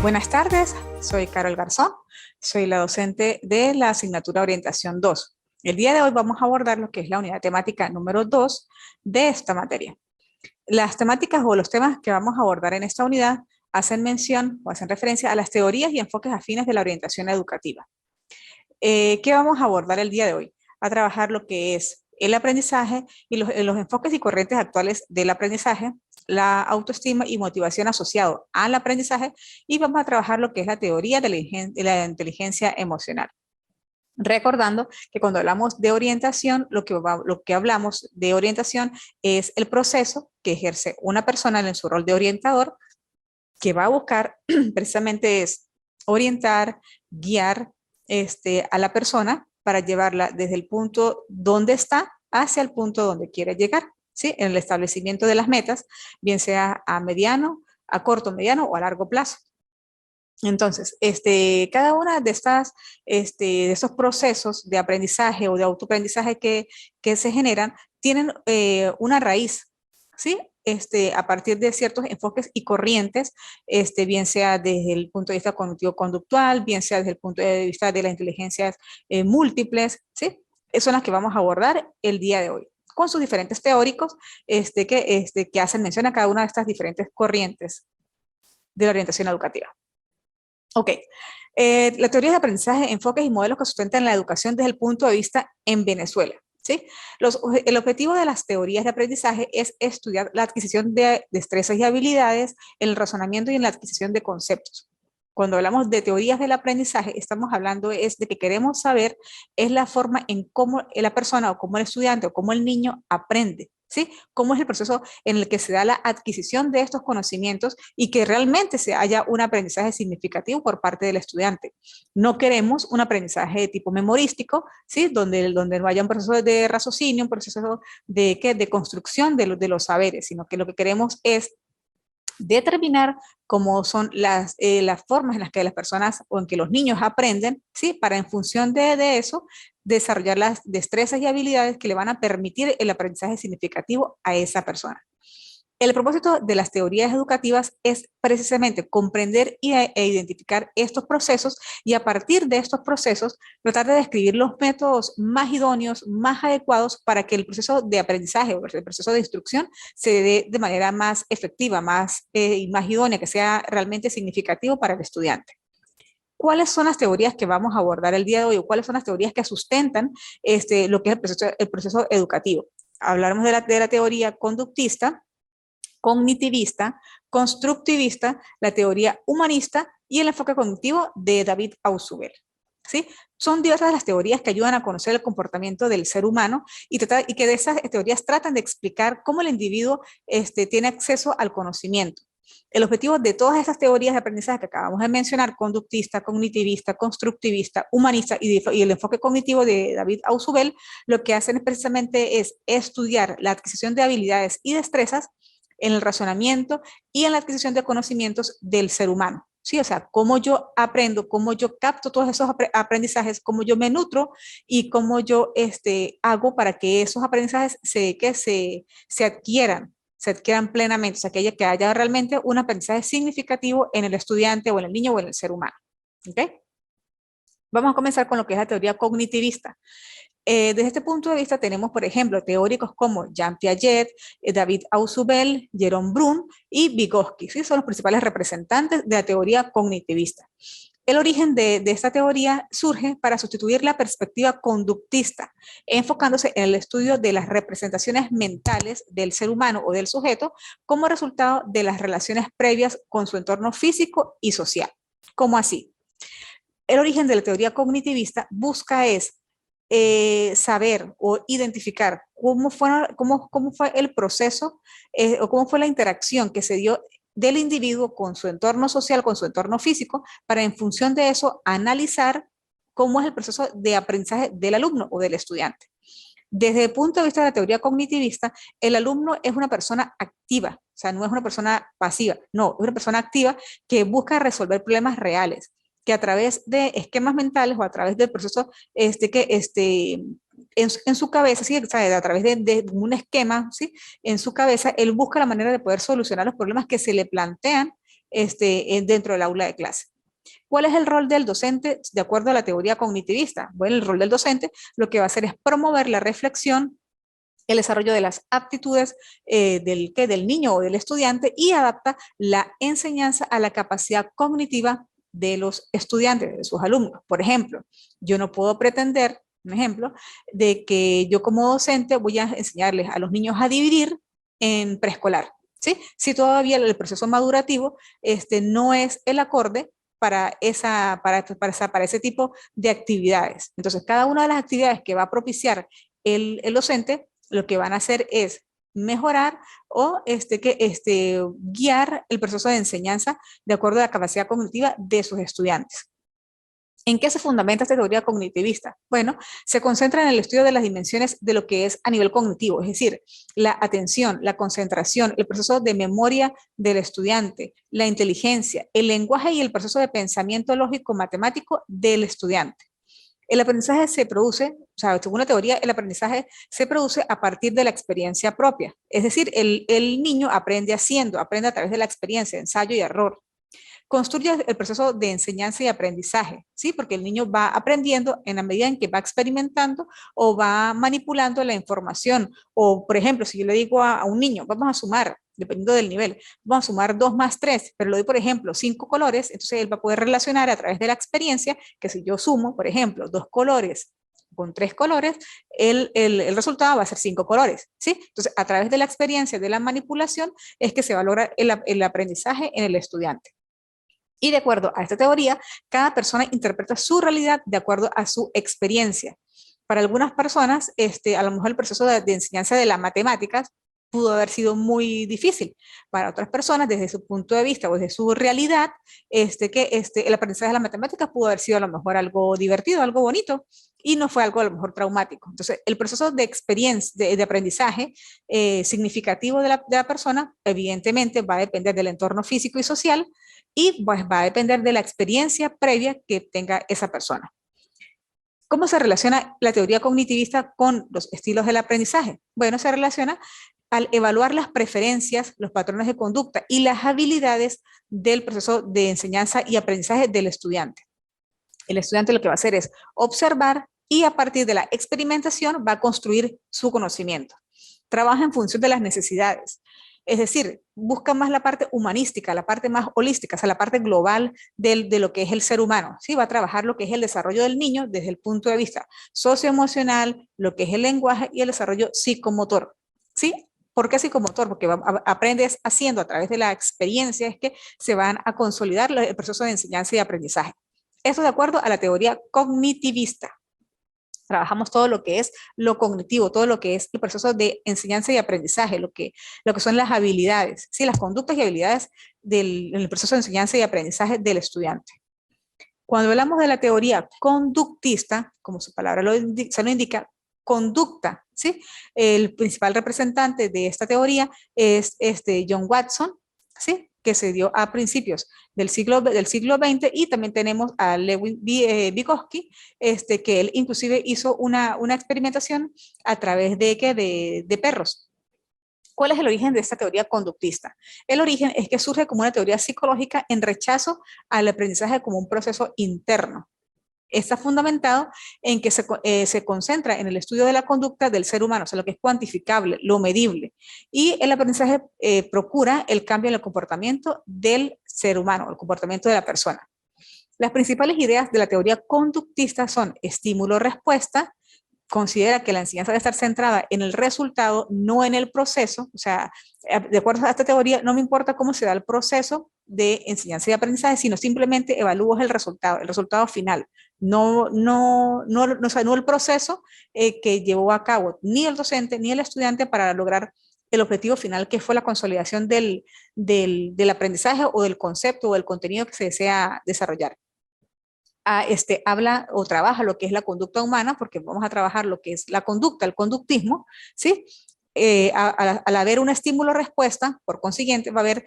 Buenas tardes, soy Carol Garzón, soy la docente de la asignatura Orientación 2. El día de hoy vamos a abordar lo que es la unidad temática número 2 de esta materia. Las temáticas o los temas que vamos a abordar en esta unidad hacen mención o hacen referencia a las teorías y enfoques afines de la orientación educativa. ¿Qué vamos a abordar el día de hoy? A trabajar lo que es el aprendizaje y los enfoques y corrientes actuales del aprendizaje, la autoestima y motivación asociado al aprendizaje, y vamos a trabajar lo que es la teoría de la inteligencia emocional. Recordando que cuando hablamos de orientación, lo que hablamos de orientación es el proceso que ejerce una persona en su rol de orientador, que va a buscar precisamente es orientar, guiar a la persona para llevarla desde el punto donde está hacia el punto donde quiere llegar, ¿sí? En el establecimiento de las metas, bien sea a mediano, a corto, mediano o a largo plazo. Entonces, cada una de de estos procesos de aprendizaje o de autoaprendizaje que se generan, tienen una raíz, ¿sí? A partir de ciertos enfoques y corrientes, bien sea desde el punto de vista cognitivo-conductual, bien sea desde el punto de vista de las inteligencias múltiples, ¿sí? Son las que vamos a abordar el día de hoy, con sus diferentes teóricos que hacen mención a cada una de estas diferentes corrientes de la orientación educativa. Ok, la teoría de aprendizaje, enfoques y modelos que sustentan la educación desde el punto de vista en Venezuela. ¿Sí? El objetivo de las teorías de aprendizaje es estudiar la adquisición de destrezas y habilidades, el razonamiento y en la adquisición de conceptos. Cuando hablamos de teorías del aprendizaje, estamos hablando es de que queremos saber es la forma en cómo la persona o cómo el estudiante o cómo el niño aprende, ¿sí? Cómo es el proceso en el que se da la adquisición de estos conocimientos y que realmente se haya un aprendizaje significativo por parte del estudiante. No queremos un aprendizaje de tipo memorístico, ¿sí? Donde no haya un proceso de raciocinio, un proceso de construcción de los saberes, sino que lo que queremos es determinar cómo son las formas en las que las personas o en que los niños aprenden, ¿sí? Para en función de eso desarrollar las destrezas y habilidades que le van a permitir el aprendizaje significativo a esa persona. El propósito de las teorías educativas es precisamente comprender e identificar estos procesos y a partir de estos procesos tratar de describir los métodos más idóneos, más adecuados para que el proceso de aprendizaje o el proceso de instrucción se dé de manera más efectiva, más idónea, que sea realmente significativo para el estudiante. ¿Cuáles son las teorías que vamos a abordar el día de hoy o cuáles son las teorías que sustentan lo que es el proceso educativo? Hablaremos de la teoría conductista, cognitivista, constructivista, la teoría humanista y el enfoque cognitivo de David Ausubel. ¿Sí? Son diversas las teorías que ayudan a conocer el comportamiento del ser humano y que de esas teorías tratan de explicar cómo el individuo tiene acceso al conocimiento. El objetivo de todas estas teorías de aprendizaje que acabamos de mencionar, conductista, cognitivista, constructivista, humanista y el enfoque cognitivo de David Ausubel, lo que hacen precisamente es estudiar la adquisición de habilidades y destrezas en el razonamiento y en la adquisición de conocimientos del ser humano. ¿Sí? O sea, cómo yo aprendo, cómo yo capto todos esos aprendizajes, cómo yo me nutro y cómo yo hago para que esos aprendizajes se adquieran plenamente, o sea, que haya realmente un aprendizaje significativo en el estudiante o en el niño o en el ser humano. ¿Ok? Vamos a comenzar con lo que es la teoría cognitivista. Desde este punto de vista tenemos, por ejemplo, teóricos como Jean Piaget, David Ausubel, Jerome Brun y Vygotsky, ¿sí? Son los principales representantes de la teoría cognitivista. El origen de esta teoría surge para sustituir la perspectiva conductista, enfocándose en el estudio de las representaciones mentales del ser humano o del sujeto como resultado de las relaciones previas con su entorno físico y social. ¿Cómo así? El origen de la teoría cognitivista busca saber o identificar cómo fue el proceso o cómo fue la interacción que se dio del individuo con su entorno social, con su entorno físico, para en función de eso analizar cómo es el proceso de aprendizaje del alumno o del estudiante. Desde el punto de vista de la teoría cognitivista, el alumno es una persona activa, o sea, no es una persona pasiva, no, es una persona activa que busca resolver problemas reales, que a través de esquemas mentales o a través del proceso en su cabeza, ¿sí? O sea, a través de un esquema, ¿sí? En su cabeza, él busca la manera de poder solucionar los problemas que se le plantean dentro del aula de clase. ¿Cuál es el rol del docente de acuerdo a la teoría cognitivista? Bueno, el rol del docente lo que va a hacer es promover la reflexión, el desarrollo de las aptitudes del niño o del estudiante y adapta la enseñanza a la capacidad cognitiva de los estudiantes, de sus alumnos. Por ejemplo, yo no puedo pretender, un ejemplo, de que yo como docente voy a enseñarles a los niños a dividir en preescolar, ¿sí? Si todavía el proceso madurativo no es el acorde para ese tipo de actividades. Entonces, cada una de las actividades que va a propiciar el docente lo que van a hacer es mejorar o guiar el proceso de enseñanza de acuerdo a la capacidad cognitiva de sus estudiantes. ¿En qué se fundamenta esta teoría cognitivista? Bueno, se concentra en el estudio de las dimensiones de lo que es a nivel cognitivo, es decir, la atención, la concentración, el proceso de memoria del estudiante, la inteligencia, el lenguaje y el proceso de pensamiento lógico matemático del estudiante. El aprendizaje se produce, o sea, según la teoría, el aprendizaje se produce a partir de la experiencia propia. Es decir, el niño aprende haciendo, aprende a través de la experiencia, ensayo y error. Construye el proceso de enseñanza y aprendizaje, ¿sí? Porque el niño va aprendiendo en la medida en que va experimentando o va manipulando la información. O, por ejemplo, si yo le digo a un niño, vamos a sumar, dependiendo del nivel, vamos a sumar 2 más 3, pero le doy, por ejemplo, 5 colores, entonces él va a poder relacionar a través de la experiencia que si yo sumo, por ejemplo, 2 colores con 3 colores, el resultado va a ser 5 colores, ¿sí? Entonces, a través de la experiencia, de la manipulación, es que se va a lograr el aprendizaje en el estudiante. Y de acuerdo a esta teoría, cada persona interpreta su realidad de acuerdo a su experiencia. Para algunas personas, a lo mejor el proceso de enseñanza de las matemáticas pudo haber sido muy difícil. Para otras personas, desde su punto de vista o desde su realidad, el aprendizaje de las matemáticas pudo haber sido a lo mejor algo divertido, algo bonito, y no fue algo a lo mejor traumático. Entonces, el proceso de experiencia, de aprendizaje significativo de la persona, evidentemente va a depender del entorno físico y social, y pues va a depender de la experiencia previa que tenga esa persona. ¿Cómo se relaciona la teoría cognitivista con los estilos del aprendizaje? Bueno, se relaciona al evaluar las preferencias, los patrones de conducta y las habilidades del proceso de enseñanza y aprendizaje del estudiante. El estudiante lo que va a hacer es observar y a partir de la experimentación va a construir su conocimiento. Trabaja en función de las necesidades. Es decir, busca más la parte humanística, la parte más holística, o sea, la parte global de lo que es el ser humano. ¿Sí? Va a trabajar lo que es el desarrollo del niño desde el punto de vista socioemocional, lo que es el lenguaje y el desarrollo psicomotor. ¿Sí? ¿Por qué psicomotor? Porque aprendes haciendo a través de la experiencia, es que se van a consolidar el proceso de enseñanza y aprendizaje. Esto de acuerdo a la teoría cognitivista. Trabajamos todo lo que es lo cognitivo, todo lo que es el proceso de enseñanza y aprendizaje, lo que son las habilidades, ¿sí? Las conductas y habilidades del proceso de enseñanza y aprendizaje del estudiante. Cuando hablamos de la teoría conductista, como su palabra se lo indica, conducta, ¿sí? El principal representante de esta teoría es John Watson, ¿sí? Que se dio a principios del siglo XX, y también tenemos a Lewin Vygotsky, que él inclusive hizo una experimentación a través de perros. ¿Cuál es el origen de esta teoría conductista? El origen es que surge como una teoría psicológica en rechazo al aprendizaje como un proceso interno. Está fundamentado en que se concentra en el estudio de la conducta del ser humano, o sea, lo que es cuantificable, lo medible. Y el aprendizaje procura el cambio en el comportamiento del ser humano, el comportamiento de la persona. Las principales ideas de la teoría conductista son estímulo-respuesta. Considera que la enseñanza debe estar centrada en el resultado, no en el proceso. O sea, de acuerdo a esta teoría, no me importa cómo se da el proceso de enseñanza y aprendizaje, sino simplemente evalúo el resultado final. No el proceso que llevó a cabo ni el docente ni el estudiante para lograr el objetivo final, que fue la consolidación del aprendizaje o del concepto o del contenido que se desea desarrollar. Habla o trabaja lo que es la conducta humana, porque vamos a trabajar lo que es la conducta, el conductismo, ¿sí? Al haber un estímulo-respuesta, por consiguiente, va a haber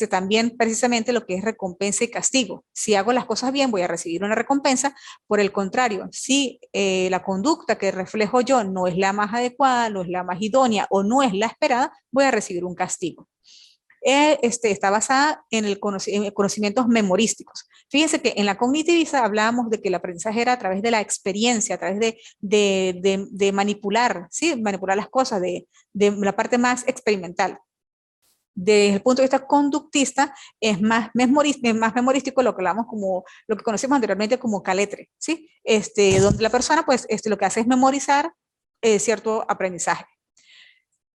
también precisamente lo que es recompensa y castigo. Si hago las cosas bien, voy a recibir una recompensa. Por el contrario, si la conducta que reflejo yo no es la más adecuada, no es la más idónea o no es la esperada, voy a recibir un castigo. está basada en en conocimientos memorísticos. Fíjense que en la cognitivista hablábamos de que el aprendizaje era a través de la experiencia, a través de manipular, ¿sí? Manipular las cosas, de la parte más experimental. Desde el punto de vista conductista, es más memorístico lo que hablamos como, lo que conocemos anteriormente como caletre, ¿sí? Donde la persona, pues, lo que hace es memorizar cierto aprendizaje.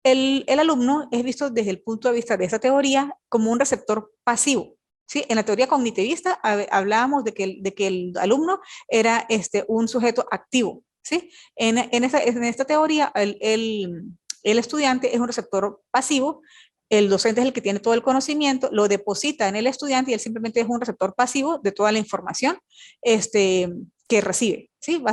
El alumno es visto desde el punto de vista de esta teoría como un receptor pasivo, ¿sí? En la teoría cognitivista hablábamos de que el alumno era un sujeto activo, ¿sí? En esta teoría, el estudiante es un receptor pasivo, el docente es el que tiene todo el conocimiento, lo deposita en el estudiante y él simplemente es un receptor pasivo de toda la información que recibe, ¿sí?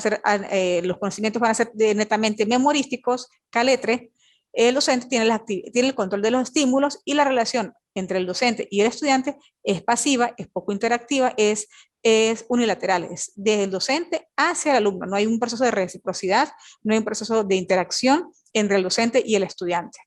Los conocimientos van a ser netamente memorísticos, caletre. El docente tiene el control de los estímulos y la relación entre el docente y el estudiante es pasiva, es poco interactiva, es unilateral, es desde el docente hacia el alumno. No hay un proceso de reciprocidad, no hay un proceso de interacción entre el docente y el estudiante.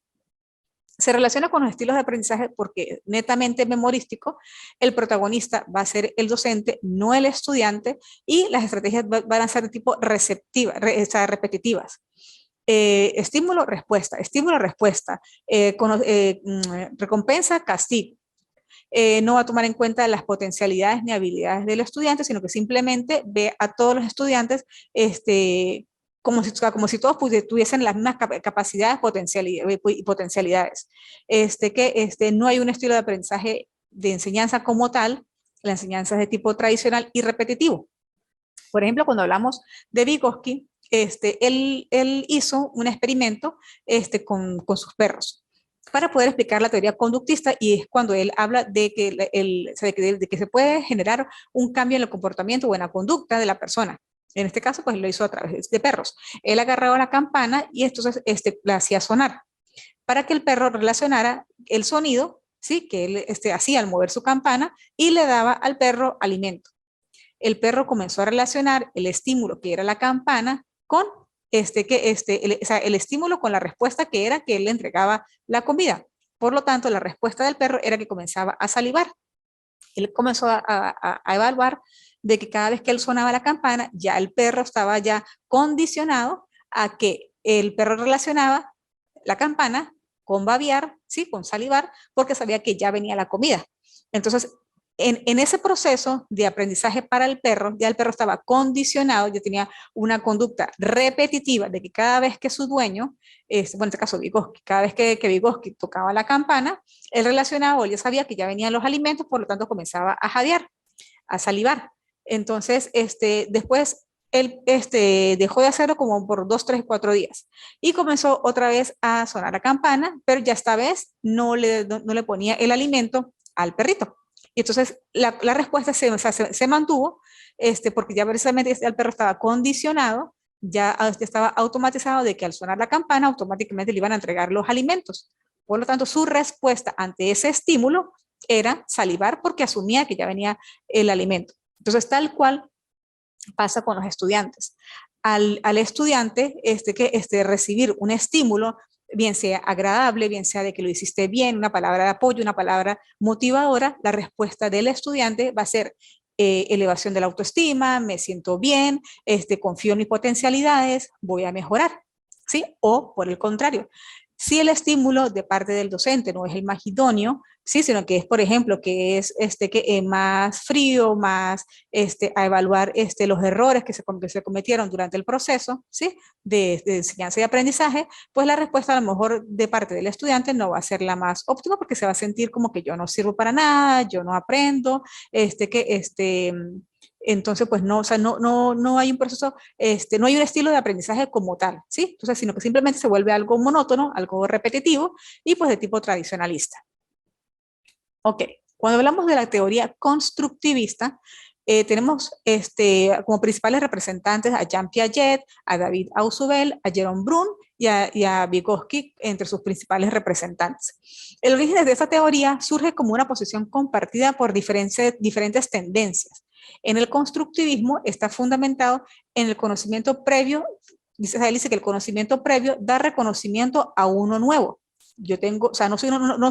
Se relaciona con los estilos de aprendizaje porque netamente memorístico, el protagonista va a ser el docente, no el estudiante, y las estrategias van a ser de tipo repetitivas. Estímulo, respuesta, recompensa, castigo. No va a tomar en cuenta las potencialidades ni habilidades del estudiante, sino que simplemente ve a todos los estudiantes como si todos tuviesen las mismas capacidades y potencialidades. No hay un estilo de aprendizaje de enseñanza como tal, la enseñanza es de tipo tradicional y repetitivo. Por ejemplo, cuando hablamos de Vygotsky, él hizo un experimento con sus perros para poder explicar la teoría conductista, y es cuando él habla de que se puede generar un cambio en el comportamiento o en la conducta de la persona. En este caso, pues lo hizo a través de perros. Él agarraba la campana y entonces la hacía sonar para que el perro relacionara el sonido, ¿sí? Que él hacía al mover su campana, y le daba al perro alimento. El perro comenzó a relacionar el estímulo, que era la campana, con el estímulo con la respuesta, que era que él le entregaba la comida. Por lo tanto, la respuesta del perro era que comenzaba a salivar. Él comenzó a evaluar de que cada vez que él sonaba la campana, ya el perro estaba ya condicionado a que el perro relacionaba la campana con babear, ¿sí? Con salivar, porque sabía que ya venía la comida. Entonces, en ese proceso de aprendizaje para el perro, ya el perro estaba condicionado, ya tenía una conducta repetitiva de que cada vez que su dueño, bueno, en este caso Vygotsky, cada vez que Vygotsky tocaba la campana, él relacionaba, o él ya sabía que ya venían los alimentos, por lo tanto comenzaba a jadear, a salivar. Entonces, después él dejó de hacerlo como por 2, 3, 4 días y comenzó otra vez a sonar la campana, pero ya esta vez no le ponía el alimento al perrito. Y entonces la respuesta se mantuvo, porque ya precisamente el perro estaba condicionado, ya estaba automatizado de que al sonar la campana automáticamente le iban a entregar los alimentos. Por lo tanto, su respuesta ante ese estímulo era salivar, porque asumía que ya venía el alimento. Entonces, tal cual pasa con los estudiantes. Al estudiante recibir un estímulo, bien sea agradable, bien sea de que lo hiciste bien, una palabra de apoyo, una palabra motivadora, la respuesta del estudiante va a ser elevación de la autoestima, me siento bien, confío en mis potencialidades, voy a mejorar, ¿sí? O por el contrario, si el estímulo de parte del docente no es el más idóneo, sí, sino que es, por ejemplo, que es más frío, más a evaluar los errores que se cometieron durante el proceso, ¿sí? De enseñanza y aprendizaje, pues la respuesta a lo mejor de parte del estudiante no va a ser la más óptima, porque se va a sentir como que yo no sirvo para nada, yo no aprendo, entonces, pues no, o sea, no hay un proceso, no hay un estilo de aprendizaje como tal, ¿sí? Entonces, sino que simplemente se vuelve algo monótono, algo repetitivo y pues de tipo tradicionalista. Ok, cuando hablamos de la teoría constructivista, tenemos como principales representantes a Jean Piaget, a David Ausubel, a Jerome Brun y a Vygotsky entre sus principales representantes. El origen de esta teoría surge como una posición compartida por diferentes tendencias. En el constructivismo está fundamentado en el conocimiento previo, dice que el conocimiento previo da reconocimiento a uno nuevo. yo tengo, o sea, no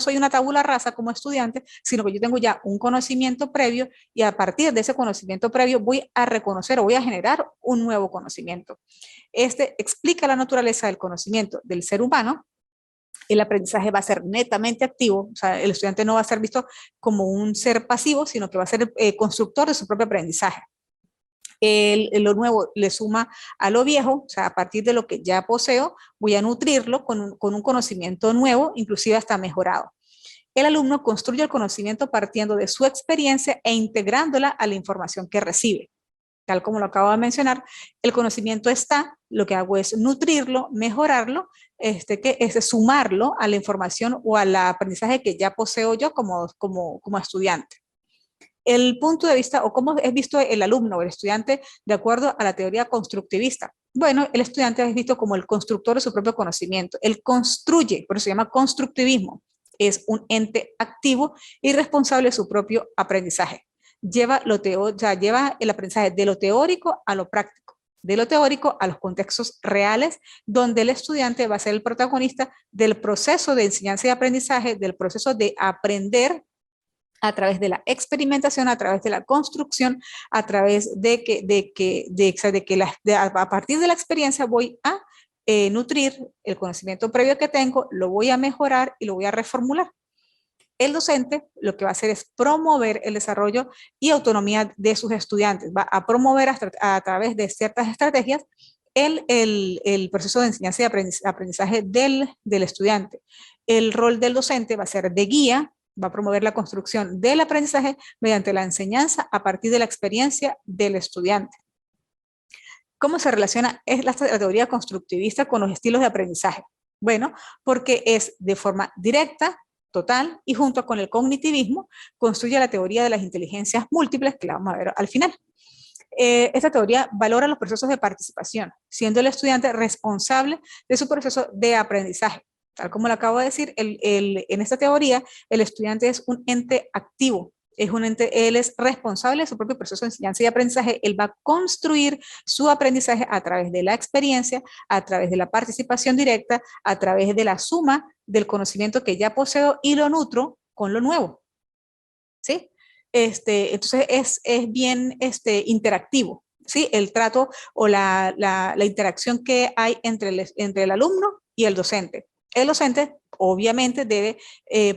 soy una tabula rasa como estudiante, sino que yo tengo ya un conocimiento previo y a partir de ese conocimiento previo voy a reconocer o voy a generar un nuevo conocimiento. Este explica la naturaleza del conocimiento del ser humano. El aprendizaje va a ser netamente activo, o sea, el estudiante no va a ser visto como un ser pasivo, sino que va a ser constructor de su propio aprendizaje. Lo nuevo le suma a lo viejo, o sea, a partir de lo que ya poseo, voy a nutrirlo con un conocimiento nuevo, inclusive hasta mejorado. El alumno construye el conocimiento partiendo de su experiencia e integrándola a la información que recibe. Tal como lo acabo de mencionar, el conocimiento está, lo que hago es nutrirlo, mejorarlo, que es sumarlo a la información o al aprendizaje que ya poseo yo como estudiante. El punto de vista o cómo es visto el alumno o el estudiante de acuerdo a la teoría constructivista. Bueno, el estudiante es visto como el constructor de su propio conocimiento. Él construye, por eso se llama constructivismo. Es un ente activo y responsable de su propio aprendizaje. Lleva el aprendizaje de lo teórico a lo práctico, de lo teórico a los contextos reales, donde el estudiante va a ser el protagonista del proceso de enseñanza y aprendizaje, del proceso de aprender a través de la experimentación, a través de la construcción, a través a partir de la experiencia voy a nutrir el conocimiento previo que tengo, lo voy a mejorar y lo voy a reformular. El docente lo que va a hacer es promover el desarrollo y autonomía de sus estudiantes, va a promover a través de ciertas estrategias el proceso de enseñanza y aprendizaje del estudiante. El rol del docente va a ser de guía, va a promover la construcción del aprendizaje mediante la enseñanza a partir de la experiencia del estudiante. ¿Cómo se relaciona la teoría constructivista con los estilos de aprendizaje? Bueno, porque es de forma directa, total y junto con el cognitivismo construye la teoría de las inteligencias múltiples que la vamos a ver al final. Esta teoría valora los procesos de participación, siendo el estudiante responsable de su proceso de aprendizaje. Tal como lo acabo de decir, en esta teoría el estudiante es un ente activo, él es responsable de su propio proceso de enseñanza y aprendizaje, él va a construir su aprendizaje a través de la experiencia, a través de la participación directa, a través de la suma del conocimiento que ya poseo y lo nutro con lo nuevo. ¿Sí? Entonces es bien interactivo, ¿sí? El trato o la interacción que hay entre el alumno y el docente. El docente obviamente debe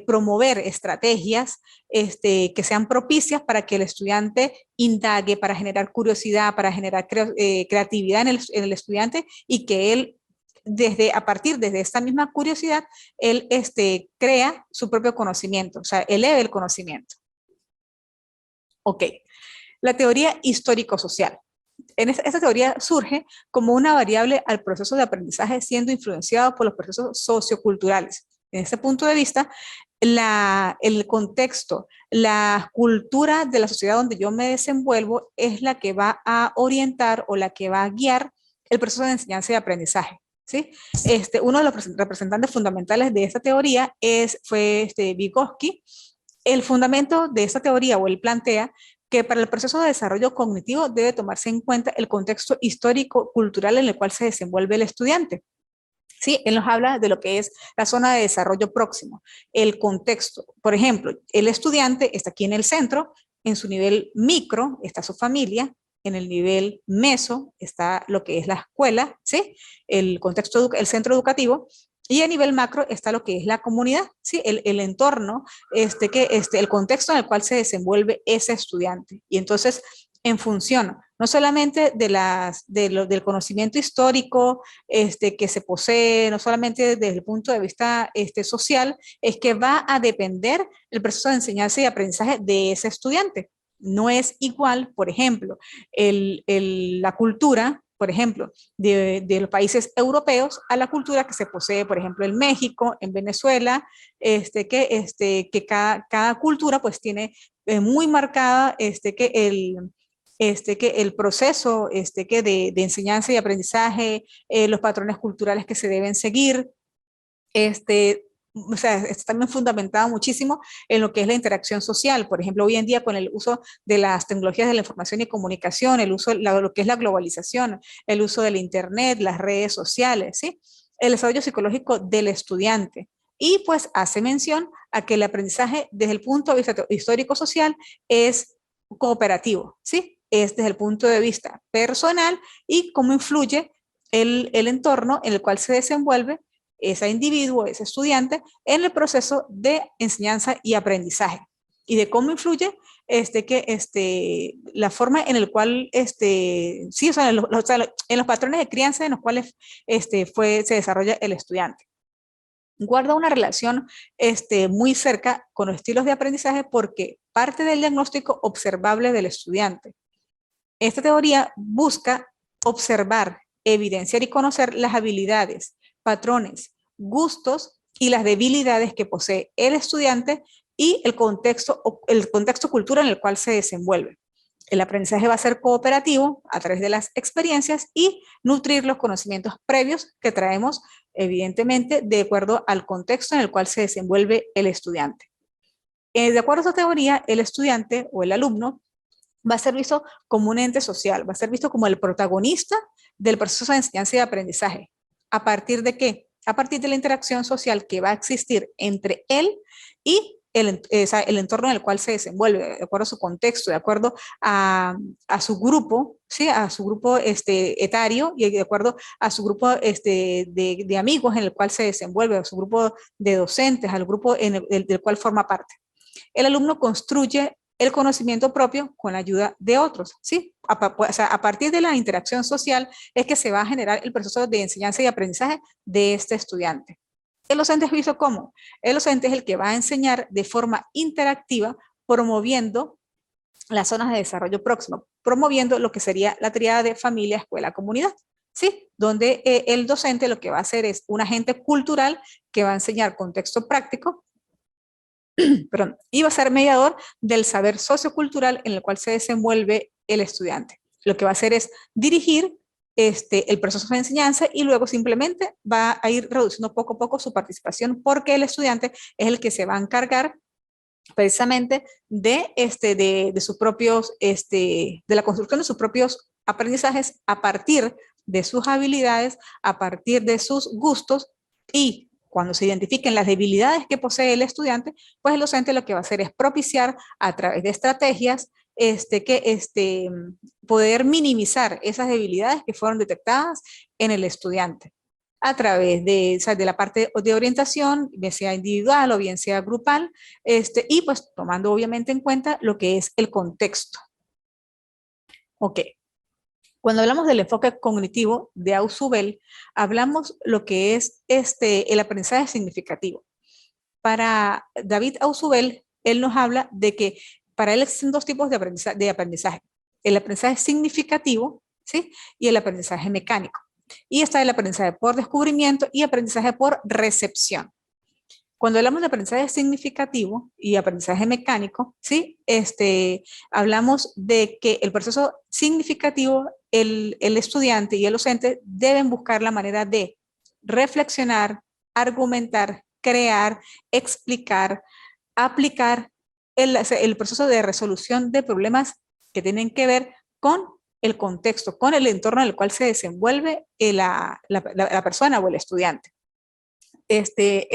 promover estrategias que sean propicias para que el estudiante indague, para generar curiosidad, para generar creatividad en el estudiante y que él a partir de esta misma curiosidad, él crea su propio conocimiento, o sea, eleve el conocimiento. Ok, la teoría histórico-social. Esta teoría surge como una variable al proceso de aprendizaje siendo influenciado por los procesos socioculturales. En este punto de vista, el contexto, la cultura de la sociedad donde yo me desenvuelvo es la que va a orientar o la que va a guiar el proceso de enseñanza y aprendizaje. ¿Sí? Uno de los representantes fundamentales de esta teoría fue Vygotsky. El fundamento de esta teoría o él plantea que para el proceso de desarrollo cognitivo debe tomarse en cuenta el contexto histórico-cultural en el cual se desenvuelve el estudiante. Sí, él nos habla de lo que es la zona de desarrollo próximo, el contexto. Por ejemplo, el estudiante está aquí en el centro, en su nivel micro está su familia, en el nivel meso está lo que es la escuela, ¿sí? El contexto, el centro educativo, y a nivel macro está lo que es la comunidad, ¿sí? El entorno, el contexto en el cual se desenvuelve ese estudiante. Y entonces, en función no solamente del conocimiento histórico que se posee, no solamente desde el punto de vista social, es que va a depender el proceso de enseñanza y aprendizaje de ese estudiante. No es igual, por ejemplo, la cultura, por ejemplo, de los países europeos a la cultura que se posee, por ejemplo, en México, en Venezuela, que cada cultura pues tiene muy marcada que el proceso de enseñanza y aprendizaje, los patrones culturales que se deben seguir, o sea, está también fundamentado muchísimo en lo que es la interacción social. Por ejemplo, hoy en día con el uso de las tecnologías de la información y comunicación, el uso, lo que es la globalización, el uso del internet, las redes sociales, ¿sí? El desarrollo psicológico del estudiante. Y pues hace mención a que el aprendizaje desde el punto de vista histórico-social es cooperativo, ¿sí? Es desde el punto de vista personal y cómo influye el entorno en el cual se desenvuelve ese individuo, ese estudiante, en el proceso de enseñanza y aprendizaje. Y de cómo influye la forma en el cual, sí, o sea, en los patrones de crianza en los cuales se desarrolla el estudiante. Guarda una relación muy cerca con los estilos de aprendizaje porque parte del diagnóstico observable del estudiante. Esta teoría busca observar, evidenciar y conocer las habilidades, patrones, gustos y las debilidades que posee el estudiante y el contexto cultural en el cual se desenvuelve. El aprendizaje va a ser cooperativo a través de las experiencias y nutrir los conocimientos previos que traemos, evidentemente, de acuerdo al contexto en el cual se desenvuelve el estudiante. De acuerdo a esta teoría, el estudiante o el alumno va a ser visto como un ente social, va a ser visto como el protagonista del proceso de enseñanza y de aprendizaje. ¿A partir de qué? A partir de la interacción social que va a existir entre él y el entorno en el cual se desenvuelve, de acuerdo a su contexto, de acuerdo a su grupo, ¿sí? A su grupo etario y de acuerdo a su grupo de amigos en el cual se desenvuelve, a su grupo de docentes, al grupo del cual forma parte. El alumno construye el conocimiento propio con la ayuda de otros, ¿sí? O sea, a partir de la interacción social es que se va a generar el proceso de enseñanza y aprendizaje de este estudiante. El docente es visto como, el docente es el que va a enseñar de forma interactiva, promoviendo las zonas de desarrollo próximo, promoviendo lo que sería la tríada de familia, escuela, comunidad, ¿sí? Donde el docente lo que va a hacer es un agente cultural que va a enseñar contexto práctico, perdón, y va a ser mediador del saber sociocultural en el cual se desenvuelve el estudiante. Lo que va a hacer es dirigir el proceso de enseñanza y luego simplemente va a ir reduciendo poco a poco su participación porque el estudiante es el que se va a encargar precisamente de sus propios, de la construcción de sus propios aprendizajes a partir de sus habilidades, a partir de sus gustos y cuando se identifiquen las debilidades que posee el estudiante, pues el docente lo que va a hacer es propiciar a través de estrategias poder minimizar esas debilidades que fueron detectadas en el estudiante a través de la parte de orientación, bien sea individual o bien sea grupal, y pues tomando obviamente en cuenta lo que es el contexto. Ok. Cuando hablamos del enfoque cognitivo de Ausubel, hablamos lo que es el aprendizaje significativo. Para David Ausubel, él nos habla de que para él existen dos tipos de aprendizaje. El aprendizaje significativo, ¿sí? Y el aprendizaje mecánico. Y está el aprendizaje por descubrimiento y aprendizaje por recepción. Cuando hablamos de aprendizaje significativo y aprendizaje mecánico, ¿sí? Hablamos de que el proceso significativo, el estudiante y el docente deben buscar la manera de reflexionar, argumentar, crear, explicar, aplicar el proceso de resolución de problemas que tienen que ver con el contexto, con el entorno en el cual se desenvuelve la persona o el estudiante. Este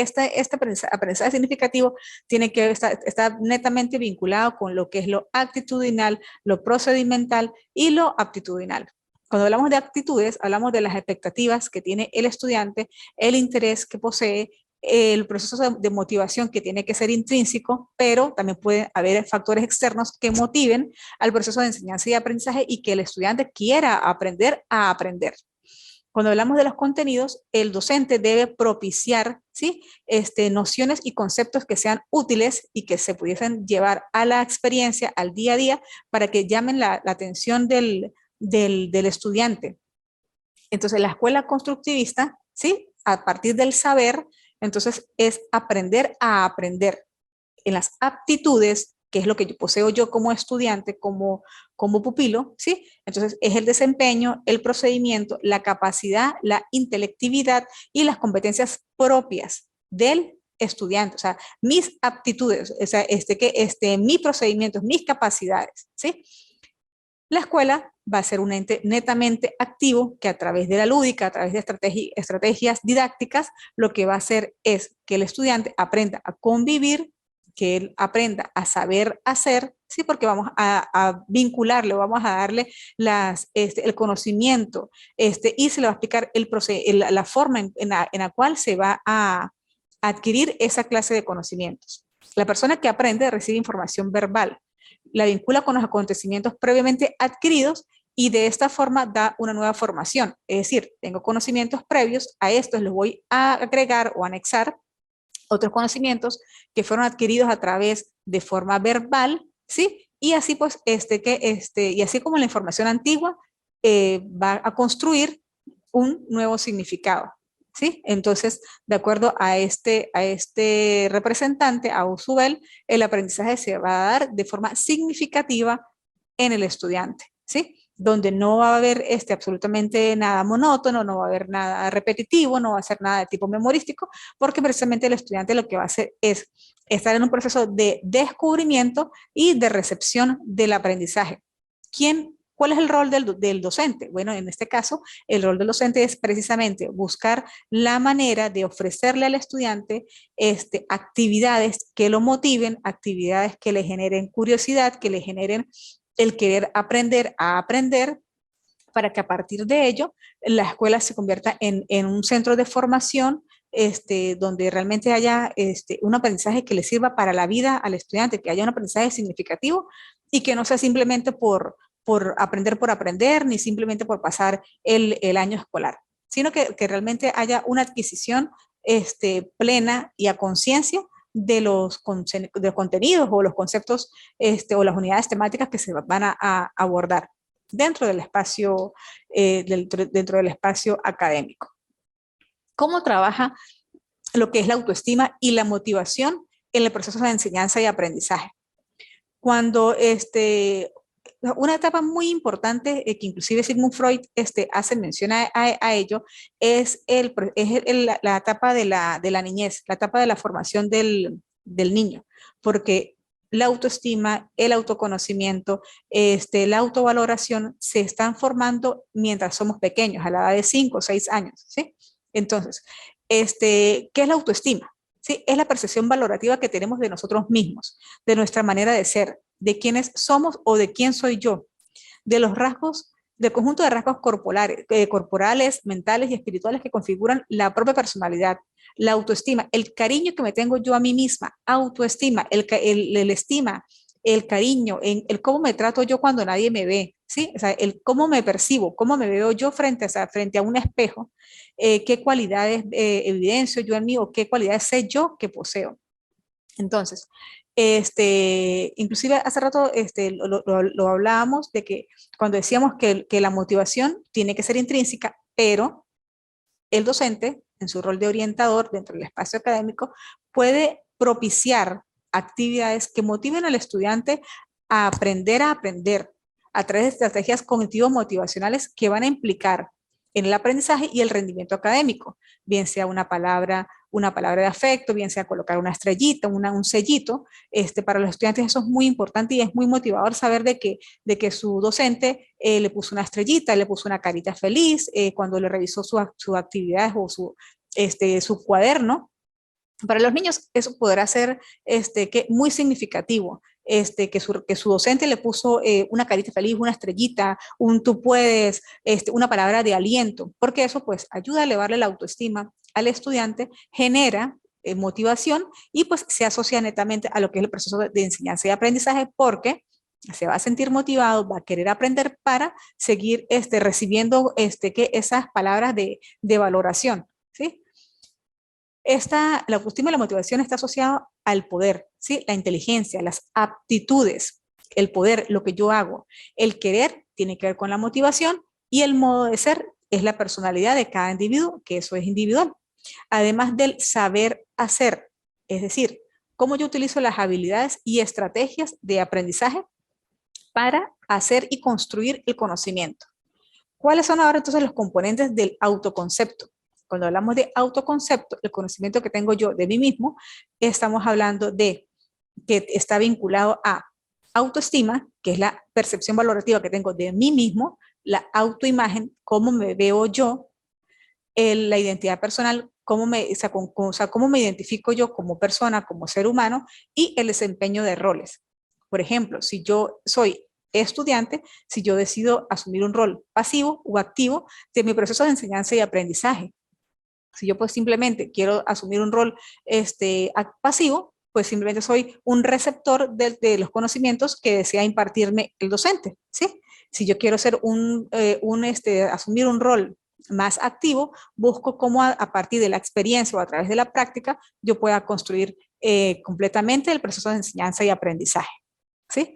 aprendizaje significativo tiene que estar netamente vinculado con lo que es lo actitudinal, lo procedimental y lo aptitudinal. Cuando hablamos de actitudes, hablamos de las expectativas que tiene el estudiante, el interés que posee, el proceso de motivación que tiene que ser intrínseco, pero también puede haber factores externos que motiven al proceso de enseñanza y aprendizaje y que el estudiante quiera aprender a aprender. Cuando hablamos de los contenidos, el docente debe propiciar, ¿sí? Nociones y conceptos que sean útiles y que se pudiesen llevar a la experiencia, al día a día, para que llamen la atención del estudiante. Entonces, la escuela constructivista, ¿sí? A partir del saber, entonces es aprender a aprender en las aptitudes, que es lo que yo poseo yo como estudiante, como pupilo, ¿sí? Entonces, es el desempeño, el procedimiento, la capacidad, la intelectividad y las competencias propias del estudiante, o sea, mis aptitudes, o sea, mi procedimiento, mis capacidades, ¿sí? La escuela va a ser un ente netamente activo que a través de la lúdica, a través de estrategias didácticas, lo que va a hacer es que el estudiante aprenda a convivir, que él aprenda a saber hacer, ¿sí? Porque vamos a vincularle, vamos a darle el conocimiento y se le va a explicar la forma en la cual se va a adquirir esa clase de conocimientos. La persona que aprende recibe información verbal, la vincula con los acontecimientos previamente adquiridos y de esta forma da una nueva formación. Es decir, tengo conocimientos previos, a estos los voy a agregar o anexar otros conocimientos que fueron adquiridos a través de forma verbal, ¿sí? Y así pues, y así como la información antigua va a construir un nuevo significado, ¿sí? Entonces, de acuerdo a este representante, a Ausubel, el aprendizaje se va a dar de forma significativa en el estudiante, ¿sí? Donde no va a haber absolutamente nada monótono, no va a haber nada repetitivo, no va a ser nada de tipo memorístico, porque precisamente el estudiante lo que va a hacer es estar en un proceso de descubrimiento y de recepción del aprendizaje. ¿Cuál es el rol del docente? Bueno, en este caso, el rol del docente es precisamente buscar la manera de ofrecerle al estudiante actividades que lo motiven, actividades que le generen curiosidad, que le generen el querer aprender a aprender, para que a partir de ello la escuela se convierta en un centro de formación donde realmente haya un aprendizaje que le sirva para la vida al estudiante, que haya un aprendizaje significativo y que no sea simplemente por aprender, ni simplemente por pasar el año escolar, sino que realmente haya una adquisición plena y a conciencia de los contenidos o los conceptos o las unidades temáticas que se van a abordar dentro del espacio, dentro del espacio académico. ¿Cómo trabaja lo que es la autoestima y la motivación en el proceso de enseñanza y aprendizaje? Cuando una etapa muy importante que inclusive Sigmund Freud hace mención a ello es la etapa de la niñez, la etapa de la formación del niño, porque la autoestima, el autoconocimiento, la autovaloración se están formando mientras somos pequeños, a la edad de 5 o 6 años, ¿sí? Entonces, ¿qué es la autoestima? ¿Sí? Es la percepción valorativa que tenemos de nosotros mismos, de nuestra manera de ser, de quiénes somos o de quién soy yo, de los rasgos, del conjunto de rasgos corporales, mentales y espirituales que configuran la propia personalidad, la autoestima, el cariño que me tengo yo a mí misma, autoestima, el estima, el cariño, el cómo me trato yo cuando nadie me ve, ¿sí? O sea, el cómo me percibo, cómo me veo yo frente a un espejo, qué cualidades evidencio yo en mí o qué cualidades sé yo que poseo. Entonces, inclusive hace rato lo hablábamos de que cuando decíamos que la motivación tiene que ser intrínseca, pero el docente, en su rol de orientador dentro del espacio académico, puede propiciar actividades que motiven al estudiante a aprender a través de estrategias cognitivo-motivacionales que van a implicar en el aprendizaje y el rendimiento académico, bien sea una palabra de afecto, bien sea colocar una estrellita, un sellito, para los estudiantes eso es muy importante y es muy motivador saber de que su docente le puso una estrellita, le puso una carita feliz cuando le revisó sus actividades o su cuaderno. Para los niños eso podrá ser muy significativo, que su docente le puso una carita feliz, una estrellita, un tú puedes, una palabra de aliento, porque eso pues ayuda a elevarle la autoestima al estudiante, genera motivación y pues se asocia netamente a lo que es el proceso de enseñanza y aprendizaje, porque se va a sentir motivado, va a querer aprender para seguir recibiendo esas palabras de valoración, ¿sí? La autoestima y la motivación está asociada al poder, ¿sí? La inteligencia, las aptitudes, el poder, lo que yo hago. El querer tiene que ver con la motivación y el modo de ser es la personalidad de cada individuo, que eso es individual. Además del saber hacer, es decir, cómo yo utilizo las habilidades y estrategias de aprendizaje para hacer y construir el conocimiento. ¿Cuáles son ahora entonces los componentes del autoconcepto? Cuando hablamos de autoconcepto, el conocimiento que tengo yo de mí mismo, estamos hablando de que está vinculado a autoestima, que es la percepción valorativa que tengo de mí mismo, la autoimagen, cómo me veo yo, la identidad personal, cómo me identifico yo como persona, como ser humano, y el desempeño de roles. Por ejemplo, si yo soy estudiante, si yo decido asumir un rol pasivo o activo de mi proceso de enseñanza y aprendizaje. Si yo pues simplemente quiero asumir un rol pasivo, pues simplemente soy un receptor de los conocimientos que desea impartirme el docente, ¿sí? Si yo quiero ser asumir un rol más activo, busco cómo a partir de la experiencia o a través de la práctica yo pueda construir completamente el proceso de enseñanza y aprendizaje, ¿sí?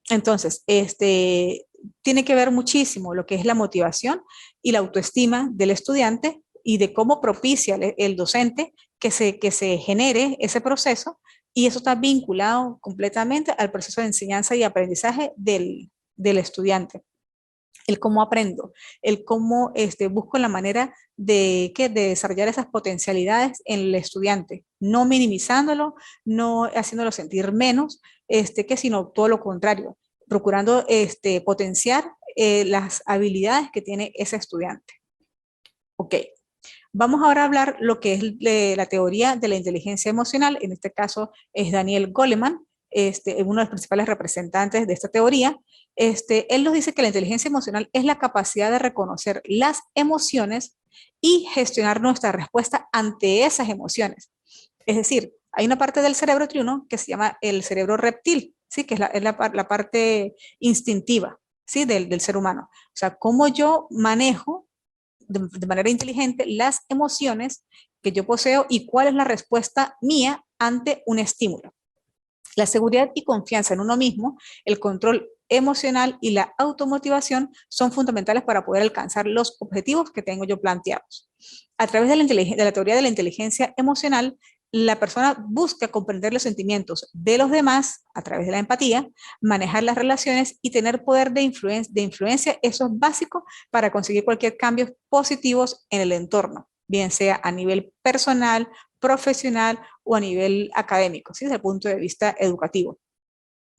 Entonces, tiene que ver muchísimo lo que es la motivación y la autoestima del estudiante y de cómo propicia el docente que se genere ese proceso, y eso está vinculado completamente al proceso de enseñanza y aprendizaje del estudiante. El cómo aprendo, el cómo busco la manera de desarrollar esas potencialidades en el estudiante, no minimizándolo, no haciéndolo sentir menos, sino todo lo contrario, procurando potenciar las habilidades que tiene ese estudiante. Ok, vamos ahora a hablar lo que es la teoría de la inteligencia emocional. En este caso es Daniel Goleman, uno de los principales representantes de esta teoría. Él nos dice que la inteligencia emocional es la capacidad de reconocer las emociones y gestionar nuestra respuesta ante esas emociones. Es decir, hay una parte del cerebro triuno que se llama el cerebro reptil, ¿sí? Que es la parte instintiva, ¿sí? Del ser humano. O sea, cómo yo manejo de manera inteligente las emociones que yo poseo y cuál es la respuesta mía ante un estímulo. La seguridad y confianza en uno mismo, el control emocional y la automotivación son fundamentales para poder alcanzar los objetivos que tengo yo planteados. A través de la teoría de la inteligencia emocional, la persona busca comprender los sentimientos de los demás a través de la empatía, manejar las relaciones y tener poder de influencia. Eso es básico para conseguir cualquier cambio positivos en el entorno, bien sea a nivel personal, profesional o a nivel académico, ¿sí? Desde el punto de vista educativo.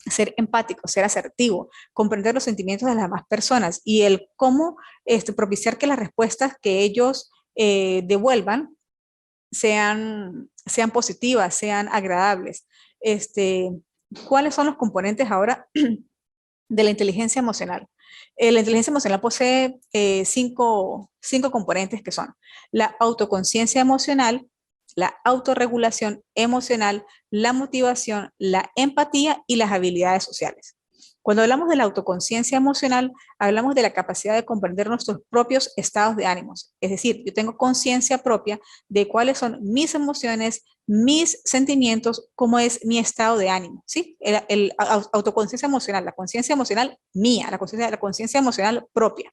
Ser empático, ser asertivo, comprender los sentimientos de las demás personas y el cómo propiciar que las respuestas que ellos devuelvan sean positivas, sean agradables. ¿Cuáles son los componentes ahora de la inteligencia emocional? La inteligencia emocional posee cinco componentes que son la autoconciencia emocional, la autorregulación emocional, la motivación, la empatía y las habilidades sociales. Cuando hablamos de la autoconciencia emocional, hablamos de la capacidad de comprender nuestros propios estados de ánimos. Es decir, yo tengo conciencia propia de cuáles son mis emociones, mis sentimientos, cómo es mi estado de ánimo, ¿sí? Autoconciencia emocional, la conciencia emocional mía, la conciencia emocional propia.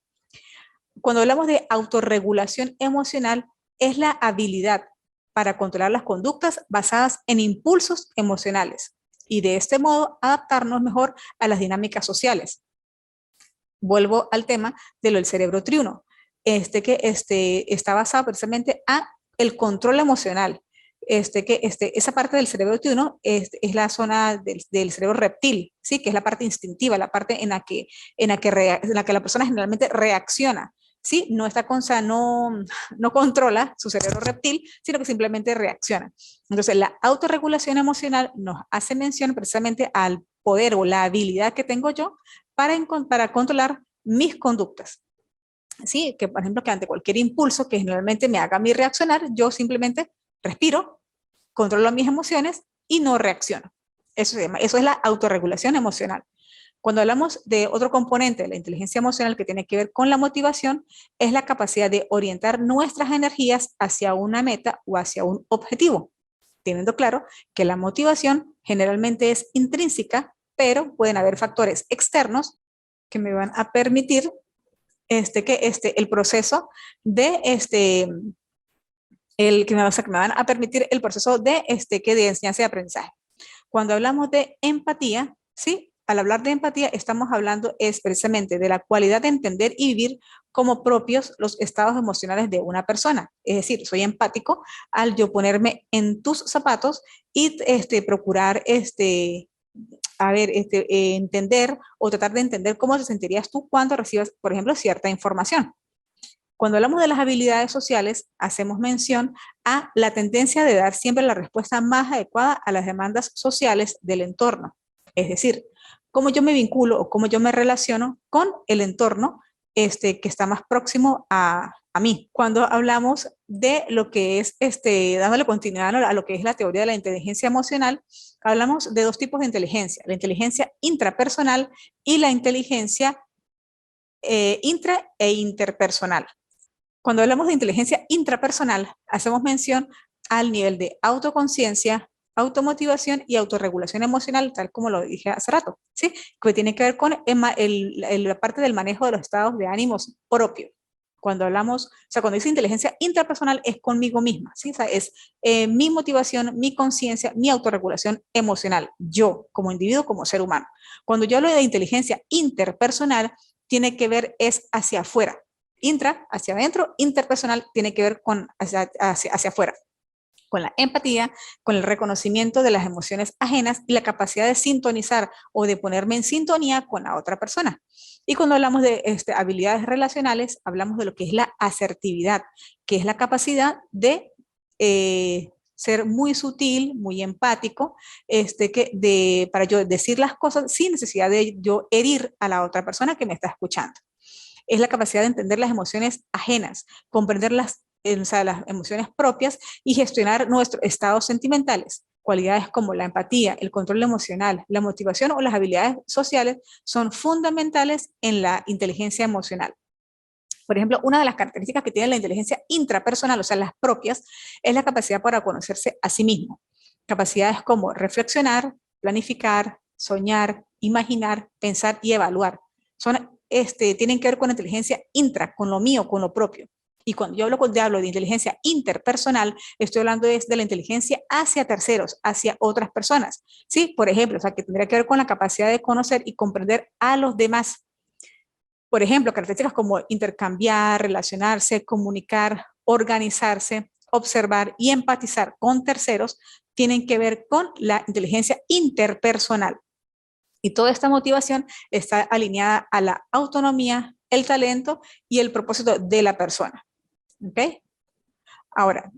Cuando hablamos de autorregulación emocional, es la habilidad para controlar las conductas basadas en impulsos emocionales y de este modo adaptarnos mejor a las dinámicas sociales. Vuelvo al tema de lo del cerebro triuno, que está basado precisamente a el control emocional. Esa parte del cerebro triuno es la zona del cerebro reptil, ¿sí? Que es la parte instintiva, la parte en la que la persona generalmente reacciona. ¿Sí? No controla su cerebro reptil, sino que simplemente reacciona. Entonces, la autorregulación emocional nos hace mención precisamente al poder o la habilidad que tengo yo para controlar mis conductas. ¿Sí? Que, por ejemplo, que ante cualquier impulso que generalmente me haga a mí reaccionar, yo simplemente respiro, controlo mis emociones y no reacciono. Eso es la autorregulación emocional. Cuando hablamos de otro componente de la inteligencia emocional que tiene que ver con la motivación, es la capacidad de orientar nuestras energías hacia una meta o hacia un objetivo, teniendo claro que la motivación generalmente es intrínseca, pero pueden haber factores externos que me van a permitir el proceso de que me van a permitir el proceso de enseñanza y aprendizaje. Cuando hablamos de empatía, ¿sí? Al hablar de empatía estamos hablando precisamente de la cualidad de entender y vivir como propios los estados emocionales de una persona. Es decir, soy empático al yo ponerme en tus zapatos y procurar entender o tratar de entender cómo te sentirías tú cuando recibas, por ejemplo, cierta información. Cuando hablamos de las habilidades sociales, hacemos mención a la tendencia de dar siempre la respuesta más adecuada a las demandas sociales del entorno. Es decir, cómo yo me vinculo o cómo yo me relaciono con el entorno que está más próximo a mí. Cuando hablamos de lo que es, dándole continuidad a lo que es la teoría de la inteligencia emocional, hablamos de dos tipos de inteligencia, la inteligencia intrapersonal y la inteligencia intra e interpersonal. Cuando hablamos de inteligencia intrapersonal, hacemos mención al nivel de autoconciencia, automotivación y autorregulación emocional, tal como lo dije hace rato, ¿sí? Que tiene que ver con la parte del manejo de los estados de ánimos propios. Cuando hablamos, o sea, cuando dice inteligencia intrapersonal es conmigo misma, ¿sí? O sea, es mi motivación, mi conciencia, mi autorregulación emocional, yo como individuo, como ser humano. Cuando yo hablo de inteligencia interpersonal, tiene que ver es hacia afuera, intra, hacia adentro, interpersonal tiene que ver con hacia afuera, con la empatía, con el reconocimiento de las emociones ajenas y la capacidad de sintonizar o de ponerme en sintonía con la otra persona. Y cuando hablamos de habilidades relacionales, hablamos de lo que es la asertividad, que es la capacidad de ser muy sutil, muy empático, para yo decir las cosas sin necesidad de yo herir a la otra persona que me está escuchando. Es la capacidad de entender las emociones ajenas, comprender las emociones propias y gestionar nuestros estados sentimentales. Cualidades como la empatía, el control emocional, la motivación o las habilidades sociales son fundamentales en la inteligencia emocional. Por ejemplo, una de las características que tiene la inteligencia intrapersonal, o sea, las propias, es la capacidad para conocerse a sí mismo. Capacidades como reflexionar, planificar, soñar, imaginar, pensar y evaluar. Tienen que ver con la inteligencia intra, con lo mío, con lo propio. Y cuando yo hablo de inteligencia interpersonal, estoy hablando de la inteligencia hacia terceros, hacia otras personas. ¿Sí? Por ejemplo, o sea, que tendría que ver con la capacidad de conocer y comprender a los demás. Por ejemplo, características como intercambiar, relacionarse, comunicar, organizarse, observar y empatizar con terceros tienen que ver con la inteligencia interpersonal. Y toda esta motivación está alineada a la autonomía, el talento y el propósito de la persona. ¿Ok? Ahora,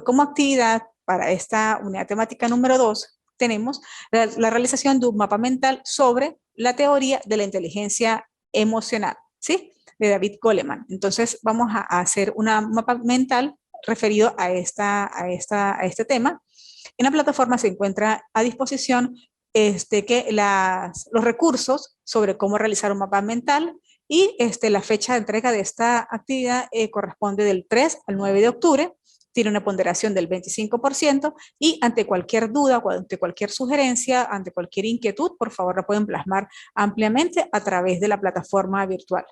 como actividad para esta unidad temática número 2, tenemos la realización de un mapa mental sobre la teoría de la inteligencia emocional, ¿sí? De David Goleman. Entonces, vamos a hacer un mapa mental referido a este tema. En la plataforma se encuentra a disposición los recursos sobre cómo realizar un mapa mental y la fecha de entrega de esta actividad corresponde del 3 al 9 de octubre, tiene una ponderación del 25% y ante cualquier duda, ante cualquier sugerencia, ante cualquier inquietud, por favor la pueden plasmar ampliamente a través de la plataforma virtual.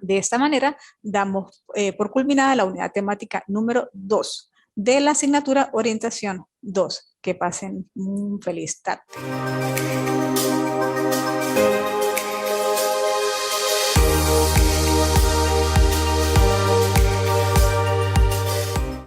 De esta manera, damos por culminada la unidad temática número 2 de la asignatura Orientación 2. Que pasen un feliz tarde.